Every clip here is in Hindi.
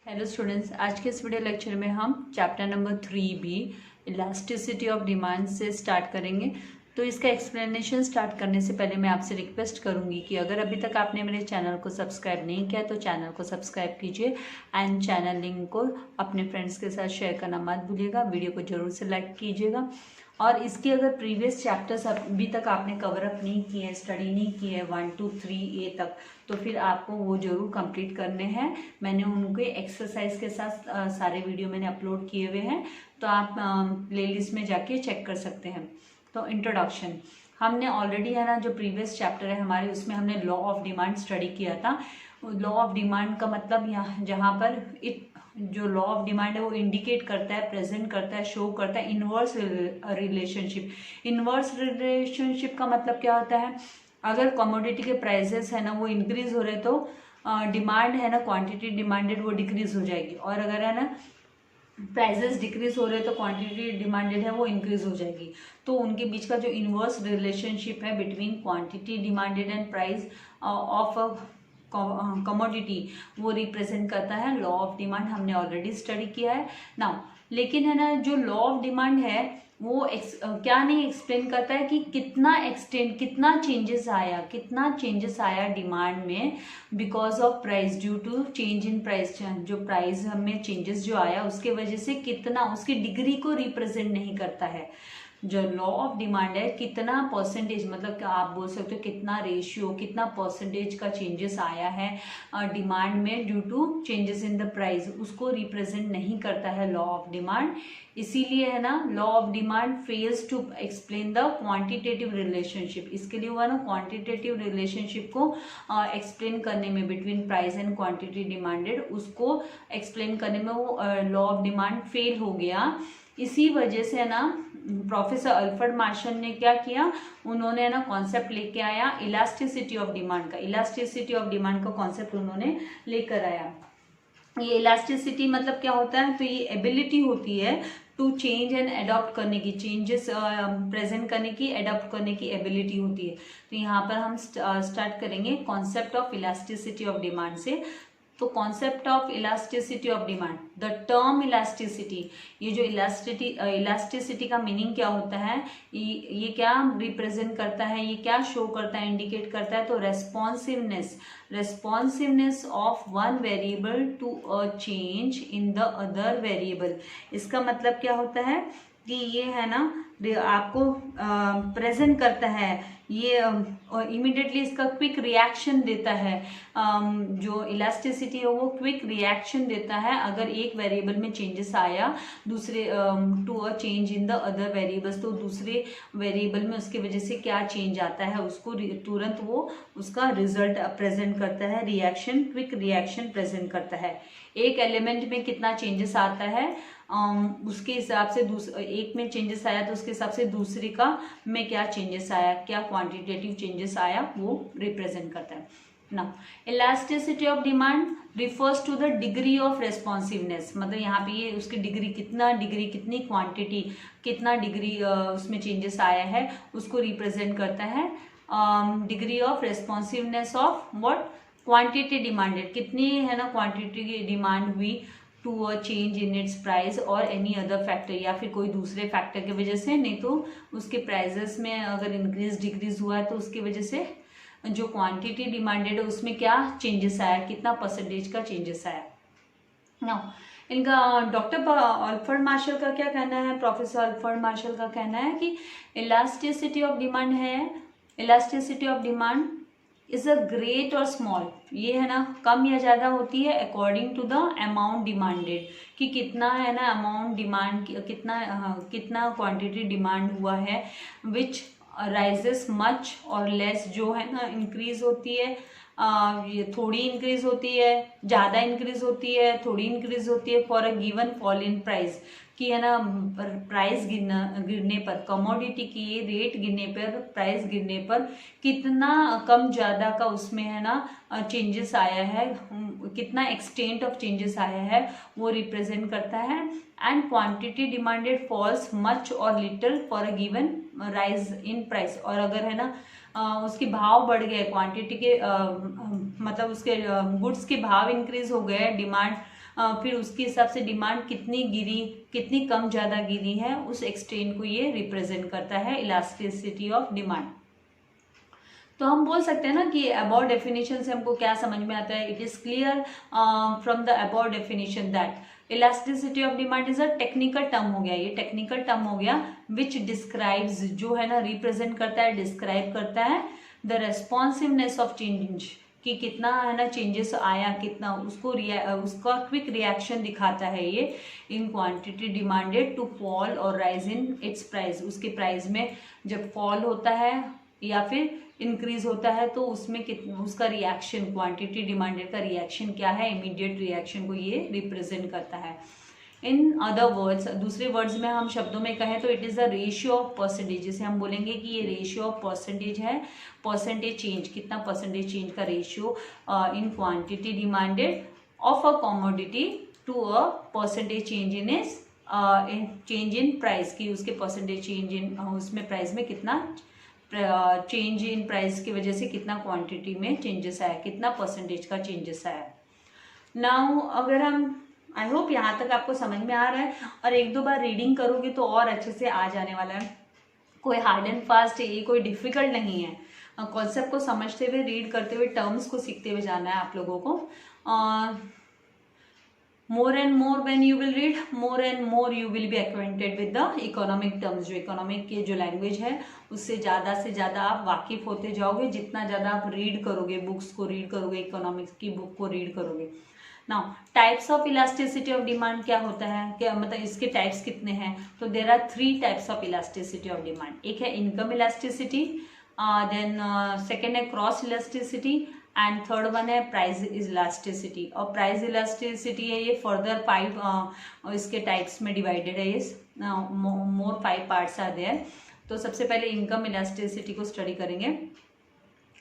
हेलो स्टूडेंट्स, आज के इस वीडियो लेक्चर में हम chapter number 3B elasticity of demand से स्टार्ट करेंगे। तो इसका एक्सप्लेनेशन स्टार्ट करने से पहले मैं आपसे रिक्वेस्ट करूंगी कि अगर अभी तक आपने मेरे चैनल को सब्सक्राइब नहीं किया तो चैनल को सब्सक्राइब कीजिए एंड चैनल लिंक को अपने फ्रेंड्स के साथ शेयर करना मत भूलिएगा। वीडियो को जरूर से लाइक कीजिएगा और इसकी अगर प्रीवियस चैप्टर्स अभी तक आपने कवर अप नहीं किए, स्टडी नहीं की है 1 to 3A तक, तो फिर आपको वो जरूर कंप्लीट करने हैं। मैंने उनके एक्सरसाइज के साथ सारे वीडियो मैंने अपलोड किए हुए हैं, तो आप प्लेलिस्ट में जाके चेक कर सकते हैं। तो इंट्रोडक्शन हमने ऑलरेडी है ना, जो प्रीवियस चैप्टर है हमारे उसमें हमने लॉ ऑफ डिमांड स्टडी किया था। लॉ ऑफ डिमांड का मतलब यहाँ जहाँ पर जो लॉ ऑफ डिमांड है वो इंडिकेट करता है, प्रेजेंट करता है, शो करता है इनवर्स रिलेशनशिप। इनवर्स रिलेशनशिप का मतलब क्या होता है? अगर कमोडिटी के प्राइसेस है ना वो इंक्रीज हो रहे तो डिमांड है ना, क्वांटिटी डिमांडेड वो डिक्रीज हो जाएगी, और अगर है ना प्राइसेस डिक्रीज हो रहे तो क्वांटिटी डिमांडेड है वो इंक्रीज हो जाएगी। तो उनके बीच का जो इनवर्स रिलेशनशिप है between quantity demanded and price of commodity वो रिप्रेजेंट करता है लॉ ऑफ डिमांड। हमने ऑलरेडी स्टडी किया है नाउ। लेकिन है ना, जो लॉ ऑफ डिमांड है वो क्या नहीं एक्सप्लेन करता है कि कितना एक्सटेंड, कितना चेंजेस आया डिमांड में because of price, due to change in price. जो प्राइस में चेंजेस जो आया उसके वजह से कितना, उसकी डिग्री को रिप्रेजेंट नहीं करता है। जो लॉ ऑफ डिमांड है कितना परसेंटेज, मतलब आप बोल सकते हो कितना रेशियो, कितना परसेंटेज का चेंजेस आया है डिमांड में due to changes in the price, उसको रिप्रेजेंट नहीं करता है लॉ ऑफ डिमांड। इसीलिए है ना, law of demand fails to explain the quantitative relationship. इसके लिए हुआ ना, क्वांटिटेटिव रिलेशनशिप को एक्सप्लेन करने में between price and quantity demanded, उसको एक्सप्लेन करने में वो लॉ ऑफ डिमांड फेल हो गया। इसी वजह से ना प्रोफेसर अल्फ्रेड मार्शल ने क्या किया, उन्होंने ना कॉन्सेप्ट लेके आया इलास्टिसिटी ऑफ डिमांड का। इलास्टिसिटी ऑफ डिमांड का कॉन्सेप्ट उन्होंने लेकर आया। ये इलास्टिसिटी मतलब क्या होता है? तो ये एबिलिटी होती है टू चेंज एंड अडॉप्ट करने की, चेंजेस प्रेजेंट करने की, अडॉप्ट करने की एबिलिटी होती है। तो यहाँ पर हम स्टार्ट करेंगे concept of elasticity of demand से। तो concept of elasticity of demand, the term elasticity, ये जो इलास्टिसिटी का मीनिंग क्या होता है, ये क्या रिप्रेजेंट करता है, ये क्या शो करता है, इंडिकेट करता है? तो responsiveness of one variable to a change in the other variable. इसका मतलब क्या होता है कि ये है ना, आपको प्रेजेंट करता है, ये इमीडिएटली इसका क्विक रिएक्शन देता है। जो इलास्टिसिटी है वो क्विक रिएक्शन देता है अगर एक वेरिएबल में चेंजेस आया दूसरे to a change in the other variables, तो दूसरे वेरिएबल में उसकी वजह से क्या चेंज आता है उसको तुरंत वो उसका रिजल्ट प्रेजेंट करता है, रिएक्शन, क्विक रिएक्शन प्रेजेंट करता है। एक एलिमेंट में कितना चेंजेस आता है उसके हिसाब से एक में चेंजेस आया तो उसके हिसाब से दूसरे का में क्या चेंजेस आया, क्या क्वांटिटेटिव चेंजेस आया वो रिप्रेजेंट करता है। Now elasticity of demand refers to the degree of responsiveness, मतलब यहाँ पे ये उसकी डिग्री, कितनी क्वांटिटी, कितना डिग्री उसमें चेंजेस आया है उसको रिप्रेजेंट करता है। Degree of responsiveness of what, quantity demanded, कितनी है ना क्वांटिटी की डिमांड हुई to a change in its price और एनी अदर फैक्टर, या फिर कोई दूसरे फैक्टर की वजह से, नहीं तो उसके प्राइजेस में अगर इंक्रीज डिक्रीज हुआ है तो उसकी वजह से जो क्वांटिटी डिमांडेड है उसमें क्या चेंजेस आया, कितना परसेंटेज का चेंजेस आया। नाउ इनका डॉक्टर अल्फ्रेड मार्शल का क्या कहना है, प्रोफेसर अल्फ्रेड मार्शल का कहना है कि इलास्टिसिटी ऑफ डिमांड है, elasticity of demand is a great और स्मॉल, ये है ना कम या ज़्यादा होती है according to the amount demanded, कि कितना है ना अमाउंट डिमांड, कितना क्वांटिटी डिमांड हुआ है, विच राइजेस मच और लेस, जो है ना इंक्रीज होती है, ये थोड़ी इंक्रीज होती है, ज़्यादा इंक्रीज होती है, थोड़ी इंक्रीज होती है for a given fall in price, कि है ना प्राइस गिरने पर, कमोडिटी की रेट गिरने पर, प्राइस गिरने पर कितना कम ज़्यादा का उसमें है ना चेंजेस आया है, कितना एक्सटेंट ऑफ चेंजेस आया है वो रिप्रेजेंट करता है। And quantity demanded falls much और little for a given rise in price, और अगर है ना उसके भाव बढ़ गए, क्वांटिटी के मतलब उसके गुड्स के भाव इंक्रीज हो गए, डिमांड फिर उसके हिसाब से डिमांड कितनी गिरी, कितनी कम ज़्यादा गिरी है, उस एक्सटेंट को ये रिप्रेजेंट करता है इलास्टिसिटी ऑफ डिमांड। तो हम बोल सकते हैं ना कि अबाउट डेफिनेशन से हमको क्या समझ में आता है, it is clear from the about definition that elasticity of demand is a technical term हो गया, ये टेक्निकल टर्म हो गया विच डिस्क्राइब्स, जो है ना रिप्रेजेंट करता है, डिस्क्राइब करता है द रेस्पॉन्सिवनेस ऑफ चेंज, कि कितना है ना चेंजेस आया, कितना उसको उसका क्विक रिएक्शन दिखाता है ये in quantity demanded to fall और राइज इन इट्स प्राइस, उसके प्राइस में जब फॉल होता है या फिर इंक्रीज होता है तो उसमें कितना उसका रिएक्शन, क्वांटिटी डिमांडेड का रिएक्शन क्या है, इमीडिएट रिएक्शन को ये रिप्रेजेंट करता है। इन अदर वर्ड्स, दूसरे वर्ड्स में हम शब्दों में कहें तो it is the ratio of percentage, जिसे हम बोलेंगे कि ये रेशियो ऑफ परसेंटेज है, परसेंटेज चेंज, कितना परसेंटेज चेंज का ratio in quantity demanded of a commodity to a percentage change in is change in price, की उसके परसेंटेज चेंज इन उसमें प्राइस में कितना चेंज इन प्राइस की वजह से कितना क्वांटिटी में चेंजेस आया, कितना परसेंटेज का चेंजेस आया। नाउ अगर हम, आई होप यहाँ तक आपको समझ में आ रहा है, और एक दो बार रीडिंग करोगे तो और अच्छे से आ जाने वाला है, कोई हार्ड एंड फास्ट है, ये कोई डिफिकल्ट नहीं है, कॉन्सेप्ट को समझते हुए, रीड करते हुए, टर्म्स को सीखते हुए जाना है आप लोगों को। more and more when you will read, more and more you will be acquainted with the economic terms, जो इकोनॉमिक के जो लैंग्वेज है उससे से ज़्यादा आप वाकिफ होते जाओगे, जितना ज़्यादा आप रीड करोगे, बुक्स को रीड करोगे, इकोनॉमिक्स की बुक को रीड करोगे। Now types of elasticity of demand क्या होता है, क्या मतलब इसके टाइप्स कितने हैं, तो there are 3 types of elasticity of demand. एक है इनकम इलास्टिसिटी, देन सेकेंड है cross elasticity, and third one है प्राइस इलास्टिसिटी। और प्राइस इलास्टिसिटी है ये फर्दर 5 इसके टाइप्स में डिवाइडेड है, ये मोर 5 पार्ट्स आर देयर। तो सबसे पहले इनकम इलास्टिसिटी को स्टडी करेंगे।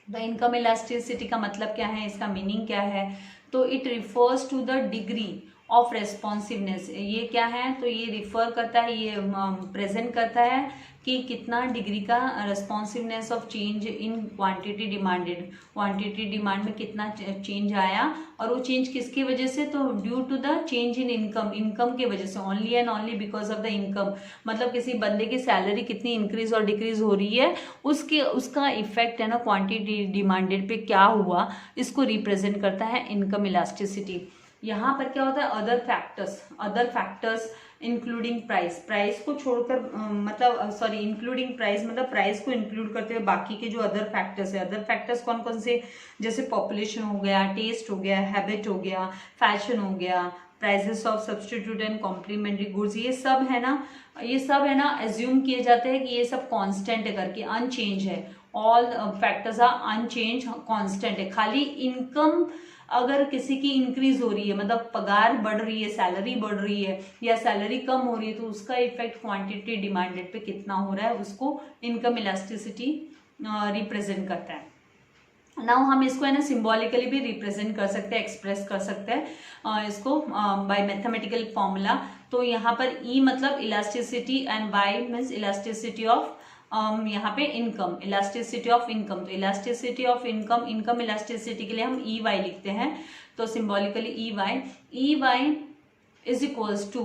द इनकम इलास्टिसिटी का मतलब क्या है, इसका मीनिंग क्या है, तो it refers to the degree of responsiveness. ये क्या है, तो ये रिफर करता है, ये प्रेजेंट करता है कि कितना डिग्री का responsiveness of change in quantity demanded, quantity demand में कितना चेंज आया, और वो चेंज किसकी वजह से, तो due to the change in income, income के वजह से, only and only because of the income. मतलब किसी बंदे की सैलरी कितनी इंक्रीज और डिक्रीज हो रही है, उसका इफेक्ट है ना क्वांटिटी डिमांडेड पे क्या हुआ, इसको रिप्रेजेंट करता है इनकम इलास्टिसिटी। यहाँ पर क्या होता है, अदर फैक्टर्स इंक्लूडिंग प्राइस को छोड़कर, मतलब सॉरी इंक्लूडिंग प्राइस मतलब प्राइस को इंक्लूड करते हुए बाकी के जो अदर फैक्टर्स है, अदर फैक्टर्स कौन कौन से, जैसे पॉपुलेशन हो गया, टेस्ट हो गया, हैबिट हो गया, फैशन हो गया, prices of substitute and complementary goods, ये सब है ना एज्यूम किए जाते हैं कि ये सब कांस्टेंट है करके, अनचेंज है, all factors are unchanged, constant है। खाली इनकम अगर किसी की इंक्रीज हो रही है, मतलब पगार बढ़ रही है, सैलरी बढ़ रही है, या सैलरी कम हो रही है, तो उसका इफेक्ट क्वांटिटी डिमांडेड पे कितना हो रहा है, उसको इनकम इलास्टिसिटी रिप्रेजेंट करता है। नाउ हम इसको है ना सिंबॉलिकली भी रिप्रेजेंट कर सकते हैं, एक्सप्रेस कर सकते हैं इसको बाय मैथमेटिकल फॉर्मूला। तो यहाँ पर ई मतलब elasticity and by means elasticity of यहाँ पे इनकम, इलास्टिसिटी ऑफ इनकम। तो elasticity of income, income elasticity के लिए हम ई वाई लिखते हैं, तो symbolically E Y is equals to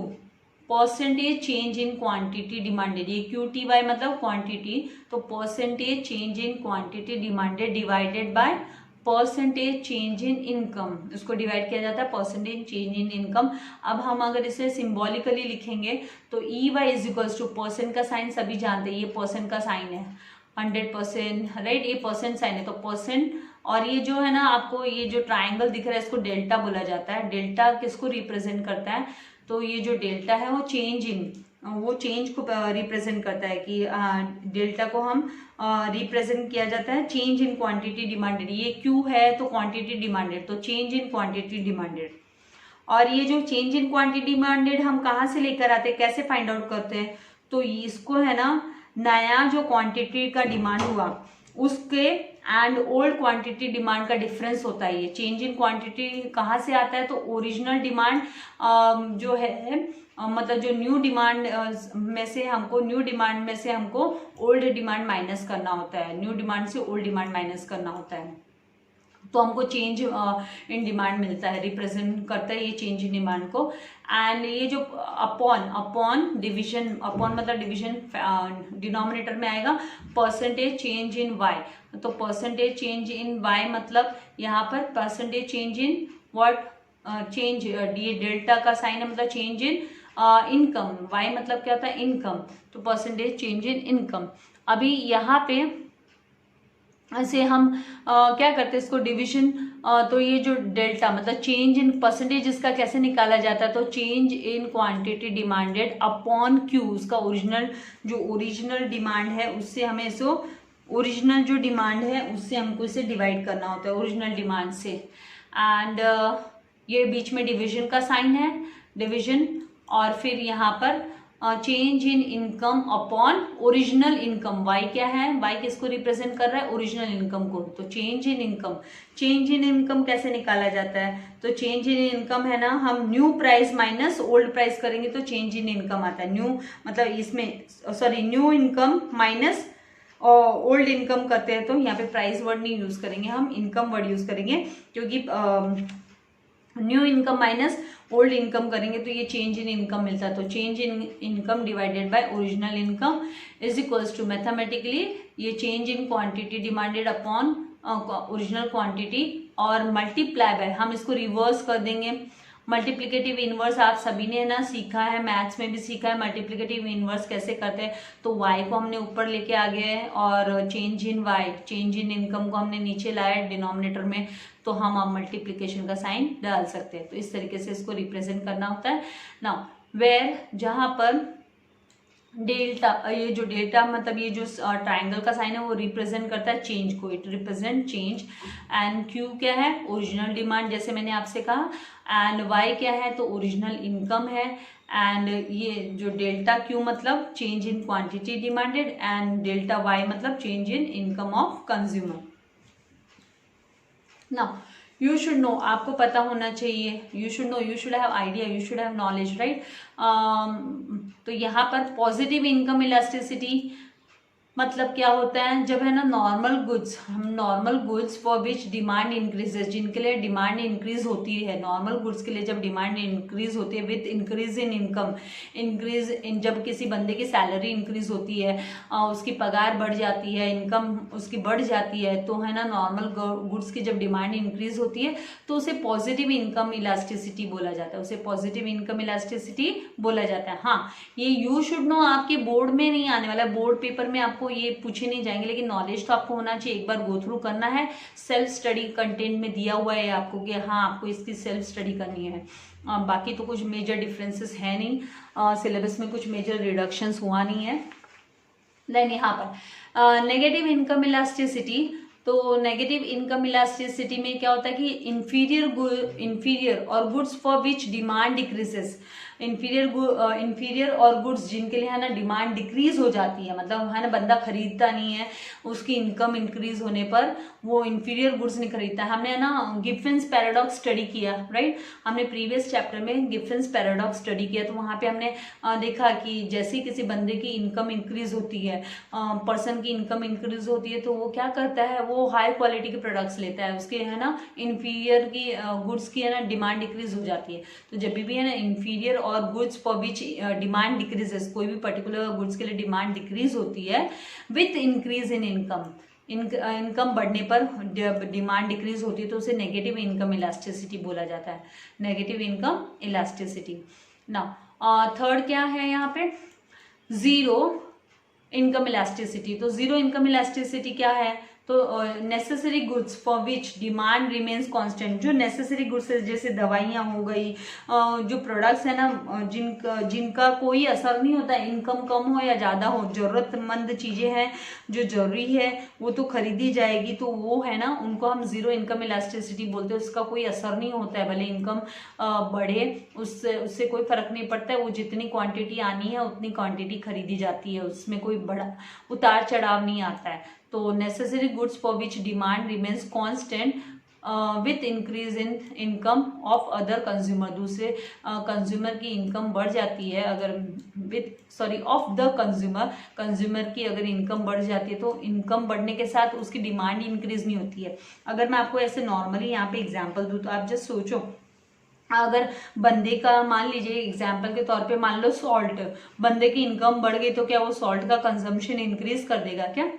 percentage change in quantity demanded. ये QTY मतलब क्वांटिटी, तो percentage change in quantity demanded divided by percentage change in income, इसको डिवाइड किया जाता है परसेंटेज चेंज इन इनकम। अब हम अगर इसे सिंबॉलिकली लिखेंगे तो EY is equals to, percent का साइन सभी जानते हैं, ये परसेंट का साइन है, 100%, राइट, ये परसेंट साइन है, तो परसेंट, और ये जो है ना आपको ये जो ट्राइंगल दिख रहा है इसको डेल्टा बोला जाता है। डेल्टा किसको रिप्रेजेंट करता है, तो ये जो डेल्टा है वो चेंज को रिप्रेजेंट करता है, कि डेल्टा को हम रिप्रेजेंट किया जाता है चेंज इन क्वांटिटी डिमांडेड। ये Q है तो क्वांटिटी डिमांडेड, तो चेंज इन क्वांटिटी डिमांडेड। और ये जो चेंज इन क्वांटिटी डिमांडेड हम कहाँ से लेकर आते हैं, कैसे फाइंड आउट करते हैं, तो इसको है ना नया जो क्वांटिटी का डिमांड हुआ उसके एंड ओल्ड क्वांटिटी डिमांड का डिफरेंस होता है। ये चेंज इन क्वांटिटी कहाँ से आता है, तो ओरिजिनल डिमांड जो है मतलब जो न्यू डिमांड में से हमको ओल्ड डिमांड माइनस करना होता है, न्यू डिमांड से ओल्ड डिमांड माइनस करना होता है। तो हमको चेंज इन डिमांड मिलता है, रिप्रेजेंट करता है ये चेंज इन डिमांड को। एंड ये जो अपॉन डिवीजन, अपॉन मतलब डिवीजन डिनोमिनेटर में आएगा परसेंटेज चेंज इन वाई। तो परसेंटेज चेंज इन वाई मतलब यहाँ पर percentage change in what, change, ये डेल्टा का साइन है मतलब चेंज इन इनकम, वाई मतलब क्या होता है इनकम, तो परसेंटेज चेंज इन इनकम। अभी यहाँ पे ऐसे हम क्या करते हैं इसको डिवीजन, तो ये जो डेल्टा मतलब चेंज इन परसेंटेज इसका कैसे निकाला जाता है, तो change in quantity demanded upon Q, उसका ओरिजिनल डिमांड है उससे हमें इसको, ओरिजिनल जो डिमांड है उससे हमको इसे डिवाइड करना होता है, ओरिजिनल डिमांड से। एंड ये बीच में डिवीजन का साइन है, डिवीजन, और फिर यहाँ पर change in income upon original income, Y क्या है, वाई किसको रिप्रेजेंट कर रहा है, ओरिजिनल इनकम को। तो change in income, change in income कैसे निकाला जाता है, तो चेंज इन इनकम है ना, हम new price minus old price करेंगे तो चेंज इन इनकम आता है। न्यू मतलब इसमें sorry new income minus old income करते हैं तो यहाँ पे प्राइस वर्ड नहीं यूज करेंगे, हम इनकम वर्ड यूज करेंगे, क्योंकि new income minus old income करेंगे तो ये चेंज इन इनकम मिलता है। तो change in income divided by original income is equals to mathematically ये change in quantity demanded upon original quantity और मल्टीप्लाई बाय, हम इसको रिवर्स कर देंगे। मल्टीप्लिकेटिव इनवर्स आप सभी ने ना सीखा है, मैथ्स में भी सीखा है मल्टीप्लिकेटिव इनवर्स कैसे करते हैं। तो y को हमने ऊपर लेके आ गए हैं और change in y, change in income को हमने नीचे लाया है डिनोमिनेटर में, तो हम अब मल्टीप्लिकेशन का साइन डाल सकते हैं। तो इस तरीके से इसको रिप्रेजेंट करना होता है। नाउ वेयर जहां पर डेल्टा, ये जो डेल्टा मतलब ये जो ट्राइंगल का साइन है वो रिप्रेजेंट करता है चेंज को, it represent change. And Q क्या है, ओरिजिनल डिमांड जैसे मैंने आपसे कहा, एंड वाई क्या है तो ओरिजिनल इनकम है। एंड ये जो डेल्टा क्यू मतलब change in quantity demanded and delta Y मतलब change in income of consumer. Now you should know, आपको पता होना चाहिए, you should know, you should have idea, you should have knowledge, right. तो यहाँ पर पॉजिटिव इनकम इलास्टिसिटी मतलब क्या होता है, जब है ना नॉर्मल गुड्स, हम normal goods for which demand increases, जिनके लिए डिमांड इंक्रीज होती है, नॉर्मल गुड्स के लिए जब डिमांड इंक्रीज होती है with increase in income, increase in, जब किसी बंदे की सैलरी इंक्रीज होती है, उसकी पगार बढ़ जाती है, इनकम उसकी बढ़ जाती है, तो है ना नॉर्मल गुड्स की जब डिमांड इंक्रीज होती है तो उसे पॉजिटिव इनकम इलास्टिसिटी बोला जाता है, उसे पॉजिटिव इनकम इलास्टिसिटी बोला जाता है। हाँ, ये यू शुड नो आपके बोर्ड में नहीं आने वाला, बोर्ड पेपर में आपको ये पूछे नहीं जाएंगे, लेकिन नॉलेज तो आपको होना चाहिए, एक बार गो थ्रू करना है। सेल्फ स्टडी कंटेंट में दिया हुआ है आपको कि हाँ आपको इसकी सेल्फ स्टडी करनी है। बाकी तो कुछ मेजर डिफरेंसेस है नहीं, सिलेबस में कुछ मेजर रिडक्शंस हुआ नहीं है। देन यहाँ पर नेगेटिव इनकम इलास्टिसिटी, तो नेगेटिव इनकम इलास्टिसिटी में क्या होता है कि इंफीरियर और goods for which demand decreases, inferior और गुड्स जिनके लिए है ना डिमांड डिक्रीज हो जाती है, मतलब है ना बंदा खरीदता नहीं है, उसकी इनकम इंक्रीज होने पर वो इंफीरियर गुड्स नहीं खरीदता है। हमने ना गिब्सन्स पैराडॉक्स स्टडी किया, राइट, हमने प्रीवियस चैप्टर में गिब्सन्स पैराडॉक्स स्टडी किया, तो वहाँ पे हमने देखा कि जैसे ही किसी बंदे की इनकम इंक्रीज होती है, पर्सन की इनकम इंक्रीज होती है, तो वो क्या करता है, वो हाई क्वालिटी के प्रोडक्ट्स लेता है, उसके है ना इंफीरियर की गुड्स की है ना डिमांड डिक्रीज हो जाती है। तो जब भी है ना इंफीरियर और goods for which demand decreases, कोई भी पर्टिकुलर गुड्स के लिए डिमांड डिक्रीज होती है with increase in income, income बढ़ने पर डिमांड डिक्रीज होती है तो उसे नेगेटिव इनकम इलास्टिसिटी बोला जाता है, negative income elasticity. Now third क्या है यहाँ पे, जीरो इनकम इलास्टिसिटी। तो जीरो इनकम इलास्टिसिटी क्या है, तो necessary goods for which demand remains constant, जो नेसेसरी गुड्स जैसे दवाइयाँ हो गई, जो प्रोडक्ट्स है ना जिनका कोई असर नहीं होता, इनकम कम हो या ज़्यादा हो, ज़रूरतमंद चीज़ें हैं जो जरूरी है वो तो खरीदी जाएगी, तो वो है ना उनको हम जीरो इनकम इलास्टिसिटी बोलते हैं। उसका कोई असर नहीं होता है, भले इनकम बढ़े उससे कोई फर्क नहीं पड़ता है, वो जितनी क्वांटिटी आनी है उतनी क्वांटिटी खरीदी जाती है, उसमें कोई बड़ा उतार चढ़ाव नहीं आता है। तो necessary goods for which demand remains constant with increase in income of other consumer, दूसरे कंज्यूमर की इनकम बढ़ जाती है अगर ऑफ द कंज्यूमर की अगर इनकम बढ़ जाती है तो इनकम बढ़ने के साथ उसकी डिमांड इंक्रीज नहीं होती है। अगर मैं आपको ऐसे नॉर्मली यहाँ पे एग्जांपल दूं तो आप जस्ट सोचो, अगर बंदे का मान लीजिए एग्जाम्पल के तौर पे मान लो सॉल्ट, बंदे की इनकम बढ़ गई तो क्या वो सॉल्ट का कंजम्पशन इंक्रीज कर देगा क्या?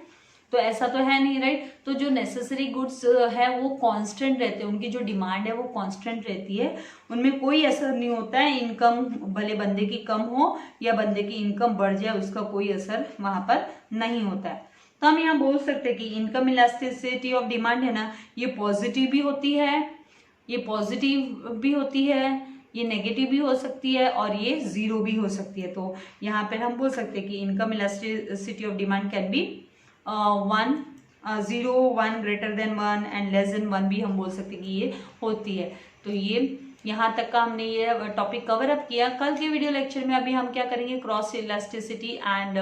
तो ऐसा तो है नहीं, राइट। तो जो नेसेसरी गुड्स है वो कांस्टेंट रहते हैं, उनकी जो डिमांड है वो कांस्टेंट रहती है, उनमें कोई असर नहीं होता है। इनकम भले बंदे की कम हो या बंदे की इनकम बढ़ जाए उसका कोई असर वहां पर नहीं होता है। तो हम यहाँ बोल सकते हैं कि इनकम इलास्टिसिटी ऑफ डिमांड है ना, ये पॉजिटिव भी होती है, ये पॉजिटिव भी होती है, ये नेगेटिव भी हो सकती है और ये जीरो भी हो सकती है। तो यहाँ पर हम बोल सकते हैं कि income elasticity of demand can be 1, 0, 1 greater than 1 and less than 1 भी हम बोल सकते हैं कि ये होती है। तो ये यहाँ तक का हमने ये टॉपिक कवर अप किया। कल के वीडियो लेक्चर में अभी हम क्या करेंगे, क्रॉस इलास्टिसिटी एंड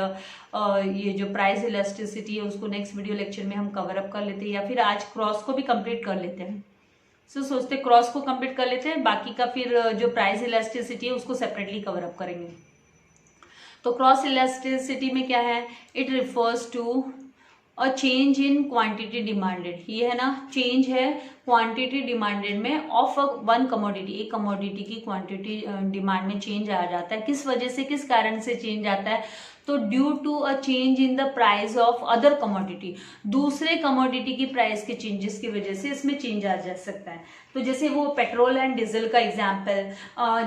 ये जो प्राइस इलास्टिसिटी है उसको नेक्स्ट वीडियो लेक्चर में हम कवर अप कर लेते हैं, या फिर आज क्रॉस को भी कंप्लीट कर लेते हैं। सोचते क्रॉस को कंप्लीट कर लेते हैं, बाकी का फिर जो प्राइस इलास्टिसिटी है उसको सेपरेटली कवर अप करेंगे। तो क्रॉस इलास्टिसिटी में क्या है, it refers to a change in quantity demanded, ये है ना, चेंज है क्वांटिटी डिमांडेड में ऑफ वन कमोडिटी, एक कमोडिटी की क्वांटिटी डिमांड में चेंज आ जाता है। किस वजह से, किस कारण से चेंज आता है, तो due to a change in the price of other commodity, दूसरे कमोडिटी की प्राइस के चेंजेस की वजह से इसमें चेंज आ जा सकता है। तो जैसे वो पेट्रोल एंड डीजल का एग्जाम्पल,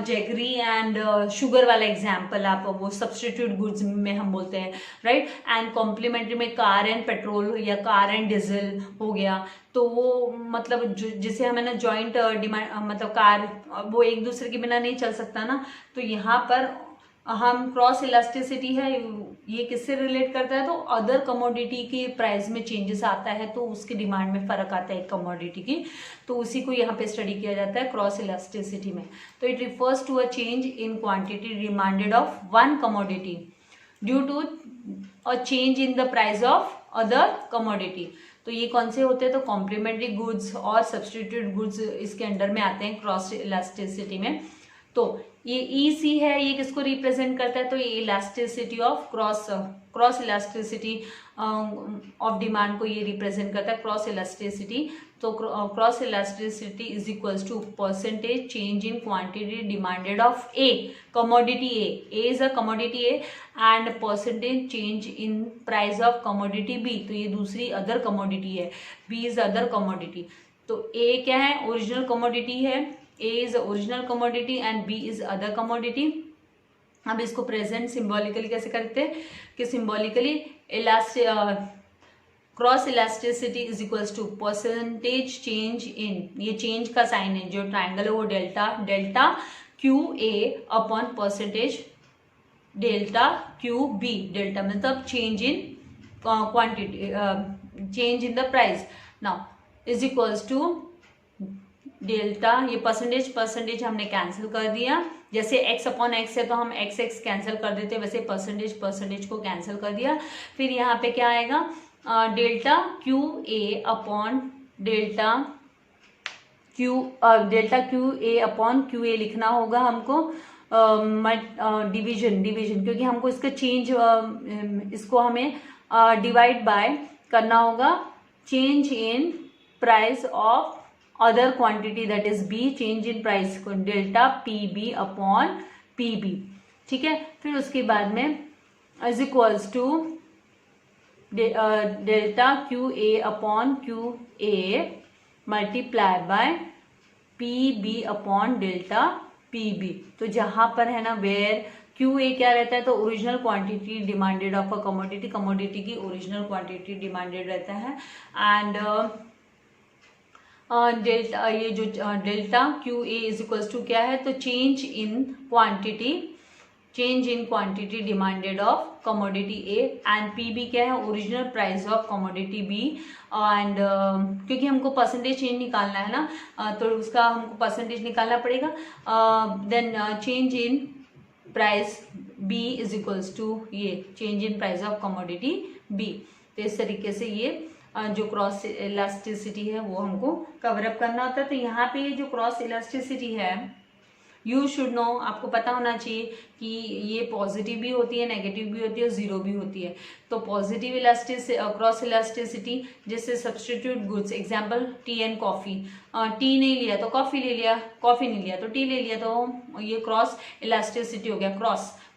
जेगरी एंड शुगर वाला एग्जाम्पल आप वो सब्सटीट्यूट गुड्स में हम बोलते हैं, राइट। एंड कॉम्प्लीमेंट्री में कार एंड पेट्रोल या कार एंड डीजल हो गया, तो वो मतलब जिसे हमें ना जॉइंट डिमांड, मतलब कार वो एक दूसरे के बिना नहीं चल सकता ना। तो यहाँ पर हम क्रॉस इलास्टिसिटी है, ये किससे रिलेट करता है, तो अदर कमोडिटी के प्राइस में चेंजेस आता है तो उसकी डिमांड में फर्क आता है एक कमोडिटी की, तो उसी को यहाँ पे स्टडी किया जाता है क्रॉस इलास्टिसिटी में। तो it refers to a change in quantity demanded of one commodity due to a change in the price of other commodity. तो ये कौन से होते हैं, तो कॉम्प्लीमेंट्री गुड्स और सब्सटीट्यूट गुड्स इसके अंडर में आते हैं क्रॉस इलास्टिसिटी में। तो ये EC है, ये किसको रिप्रेजेंट करता है, तो ये elasticity of cross elasticity of demand को ये रिप्रेजेंट करता है, क्रॉस इलास्टिसिटी। तो cross elasticity is equals to percentage change in quantity demanded of A commodity, A is a commodity A, and percentage change in price of commodity B, तो ये दूसरी अदर कमोडिटी है, बी इज अदर कमोडिटी। तो ए क्या है, ओरिजिनल कमोडिटी है, A is original commodity and B is other commodity। अब इसको प्रेजेंट सिंबॉलिकली कैसे करते हैं कि symbolically cross elasticity is equals to percentage change in, ये चेंज का साइन है, जो ट्राइंगल है वो delta QA upon percentage delta QB, delta मतलब change in quantity, change in the price, now is equals to delta, ये परसेंटेज हमने कैंसिल कर दिया, जैसे x अपॉन एक्स है तो हम x कैंसिल कर देते हैं, वैसे परसेंटेज को कैंसिल कर दिया। फिर यहाँ पे क्या आएगा, delta QA upon delta QA upon QA लिखना होगा हमको, डिवीजन, क्योंकि हमको इसका चेंज, इसको हमें डिवाइड बाय करना होगा change in price of other quantity that is B, change in price को डेल्टा PB अपॉन PB, ठीक है। फिर उसके बाद में is equals to delta QA upon QA multiply by PB upon delta PB। तो जहां पर है ना वेयर QA क्या रहता है, तो original quantity demanded of a commodity की ओरिजिनल क्वांटिटी डिमांडेड रहता है, एंड डेल्टा, ये जो delta QA is equals to क्या है, तो change in quantity demanded of commodity A, and PB क्या है, original price of commodity B, and क्योंकि हमको परसेंटेज चेंज निकालना है ना, तो उसका हमको परसेंटेज निकालना पड़ेगा, then change in price B is equals to ये change in price of commodity B। तो इस तरीके से ये जो क्रॉस इलास्टिसिटी है वो हमको कवर अप करना होता है। तो यहाँ पे जो क्रॉस इलास्टिसिटी है, यू शुड नो, आपको पता होना चाहिए कि ये पॉजिटिव भी होती है, नेगेटिव भी होती है और जीरो भी होती है। तो पॉजिटिव क्रॉस इलास्टिसिटी, जैसे substitute goods, example T and coffee. T नहीं लिया तो कॉफी ले लिया, कॉफी नहीं लिया तो टी ले लिया, तो ये क्रॉस इलास्टिसिटी हो गया।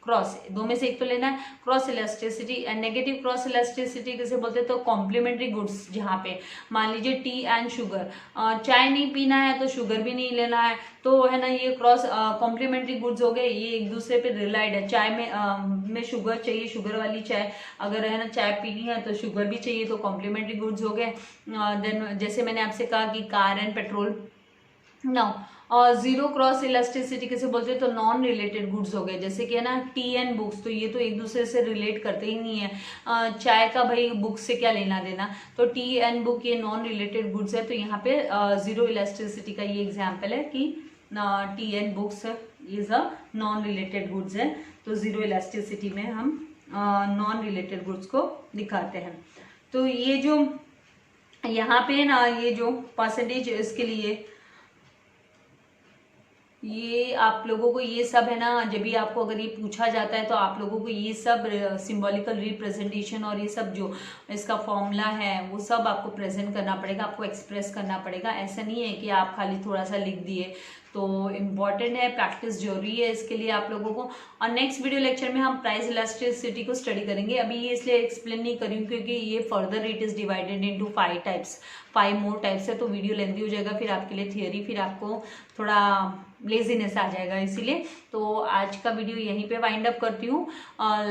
क्रॉस दो में से एक तो लेना है। Cross elasticity and negative cross elasticity किसे बोलते हैं, तो कॉम्प्लीमेंट्री गुड्स, जहाँ पे मान लीजिए टी एंड शुगर, चाय नहीं पीना है तो शुगर भी नहीं लेना है, तो है ना, ये क्रॉस कॉम्प्लीमेंट्री गुड्स हो गए, ये एक दूसरे पे रिलाइड है। चाय में शुगर चाहिए, शुगर वाली चाय, अगर है ना चाय पीनी है तो शुगर भी चाहिए, तो कॉम्प्लीमेंट्री गुड्स हो गए। देन जैसे मैंने आपसे कहा कि कार एंड पेट्रोल। नाउ और जीरो क्रॉस इलास्टिसिटी किसे बोलते हैं, तो नॉन रिलेटेड गुड्स हो गए, जैसे कि है ना टी एंड बुक्स, तो ये तो एक दूसरे से रिलेट करते ही नहीं है। चाय का भाई बुक से क्या लेना देना, तो टी एंड बुक ये नॉन रिलेटेड गुड्स है, तो यहाँ पे जीरो इलास्टिसिटी का ये एग्जाम्पल है कि T and books is a non related goods है, तो जीरो इलास्टिसिटी में हम नॉन रिलेटेड गुड्स को दिखाते हैं। तो ये जो यहाँ पे ना, ये जो परसेंटेज इसके लिए, ये आप लोगों को ये सब है ना, जब भी आपको अगर ये पूछा जाता है तो आप लोगों को ये सब सिंबॉलिकल रिप्रेजेंटेशन और ये सब जो इसका फॉर्मूला है वो सब आपको प्रेजेंट करना पड़ेगा, आपको एक्सप्रेस करना पड़ेगा। ऐसा नहीं है कि आप खाली थोड़ा सा लिख दिए। तो इम्पॉर्टेंट है, प्रैक्टिस जरूरी है इसके लिए आप लोगों को। और नेक्स्ट वीडियो लेक्चर में हम प्राइस इलास्टिसिटी को स्टडी करेंगे। अभी ये इसलिए एक्सप्लेन नहीं करी हूँ क्योंकि ये further it is divided into 5 more types है, तो वीडियो लेंथी हो जाएगा फिर आपके लिए थियोरी, फिर आपको थोड़ा लेजीनेस आ जाएगा, इसीलिए। तो आज का वीडियो यहीं पे वाइंड अप करती हूँ।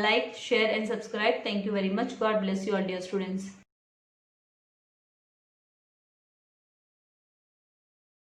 Like, share and subscribe. Thank you very much. God bless you all dear students.